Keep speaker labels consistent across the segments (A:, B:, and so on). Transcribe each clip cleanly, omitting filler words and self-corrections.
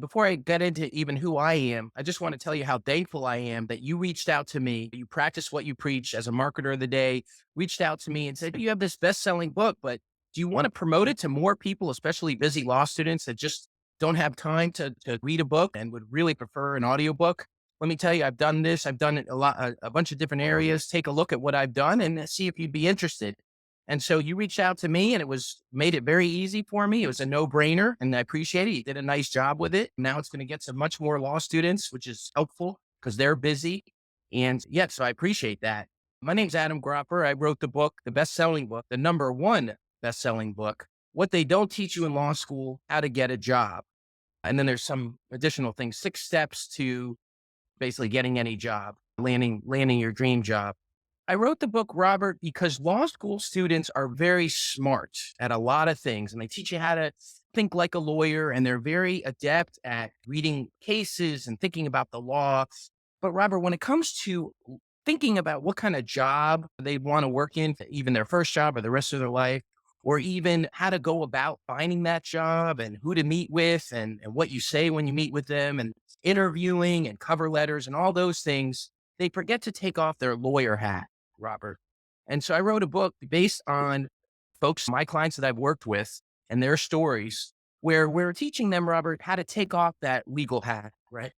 A: Before I get into even who I am, I just want to tell you how thankful I am that you reached out to me. You practice what you preach as a marketer of the day, reached out to me and said, you have this best-selling book, but do you want to promote it to more people, especially busy law students that just don't have time to read a book and would really prefer an audiobook? Let me tell you, I've done this. I've done it a bunch of different areas. Take a look at what I've done and see if you'd be interested. And so you reached out to me and made it very easy for me. It was a no brainer and I appreciate it. You did a nice job with it. Now it's going to get to much more law students, which is helpful because they're busy. And yeah, so I appreciate that. My name's Adam Gropper. I wrote the book, the best-selling book, the number one best-selling book, What They Don't Teach You in Law School, How to Get a Job. And then there's some additional things, 6 steps to basically getting any job, landing your dream job. I wrote the book, Robert, because law school students are very smart at a lot of things, and they teach you how to think like a lawyer, and they're very adept at reading cases and thinking about the law. But Robert, when it comes to thinking about what kind of job they want to work in, even their first job or the rest of their life, or even how to go about finding that job and who to meet with and what you say when you meet with them and interviewing and cover letters and all those things, they forget to take off their lawyer hat, Robert. And so I wrote a book based on folks, my clients that I've worked with and their stories, where we're teaching them, Robert, how to take off that legal hat, right?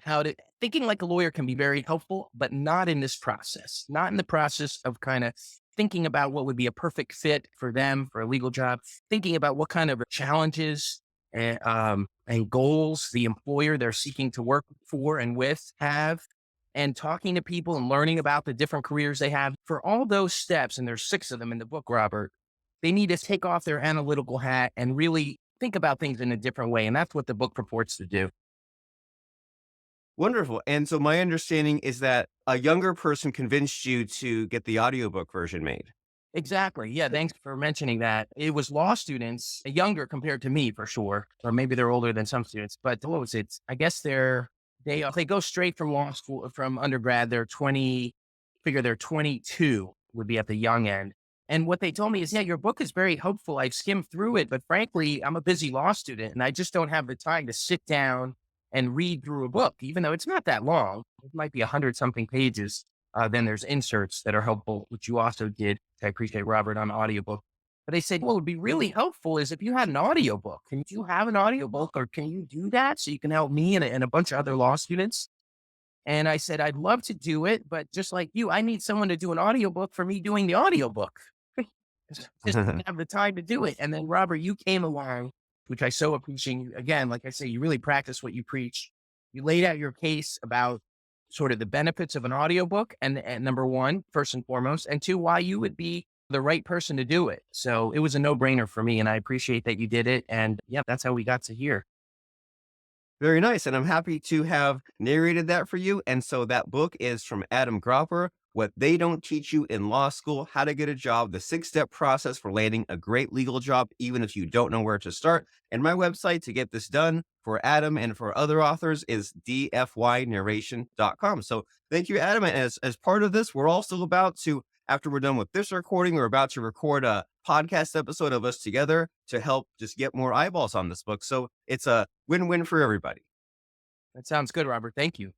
A: How to thinking like a lawyer can be very helpful, but not in this process, not in the process of kind of thinking about what would be a perfect fit for them for a legal job, thinking about what kind of challenges and goals the employer they're seeking to work for and with have, and talking to people and learning about the different careers they have. For all those steps, and there's 6 of them in the book, Robert, they need to take off their analytical hat and really think about things in a different way. And that's what the book purports to do.
B: Wonderful. And so my understanding is that a younger person convinced you to get the audiobook version made.
A: Exactly. Yeah. Thanks for mentioning that. It was law students, younger compared to me for sure, or maybe they're older than some students. But what was it? I guess they go straight from law school, from undergrad. They're 20. Figure they're 22 would be at the young end. And what they told me is, yeah, your book is very helpful. I've skimmed through it, but frankly, I'm a busy law student and I just don't have the time to sit down and read through a book, even though it's not that long. It might be 100 something pages. Then there's inserts that are helpful, which you also did. I appreciate, Robert, on audiobook. But they said, what would be really helpful is if you had an audiobook. Can you have an audiobook or can you do that so you can help me and a bunch of other law students? And I said, I'd love to do it, but just like you, I need someone to do an audiobook for me doing the audiobook. Just didn't have the time to do it. And then, Robert, you came along, which I so appreciate. Again, like I say, you really practice what you preach. You laid out your case about sort of the benefits of an audiobook and number one, first and foremost, and two, why you would be the right person to do it. So it was a no brainer for me. And I appreciate that you did it. And yeah, that's how we got to here.
B: Very nice. And I'm happy to have narrated that for you. And so that book is from Adam Gropper, What They Don't Teach You in Law School, How to Get a Job, the 6-step process for landing a great legal job, even if you don't know where to start. And my website to get this done for Adam and for other authors is DFYNarration.com. So thank you, Adam. And as part of this, we're also about to, after we're done with this recording, we're about to record a podcast episode of us together to help just get more eyeballs on this book. So it's a win-win for everybody.
A: That sounds good, Robert. Thank you.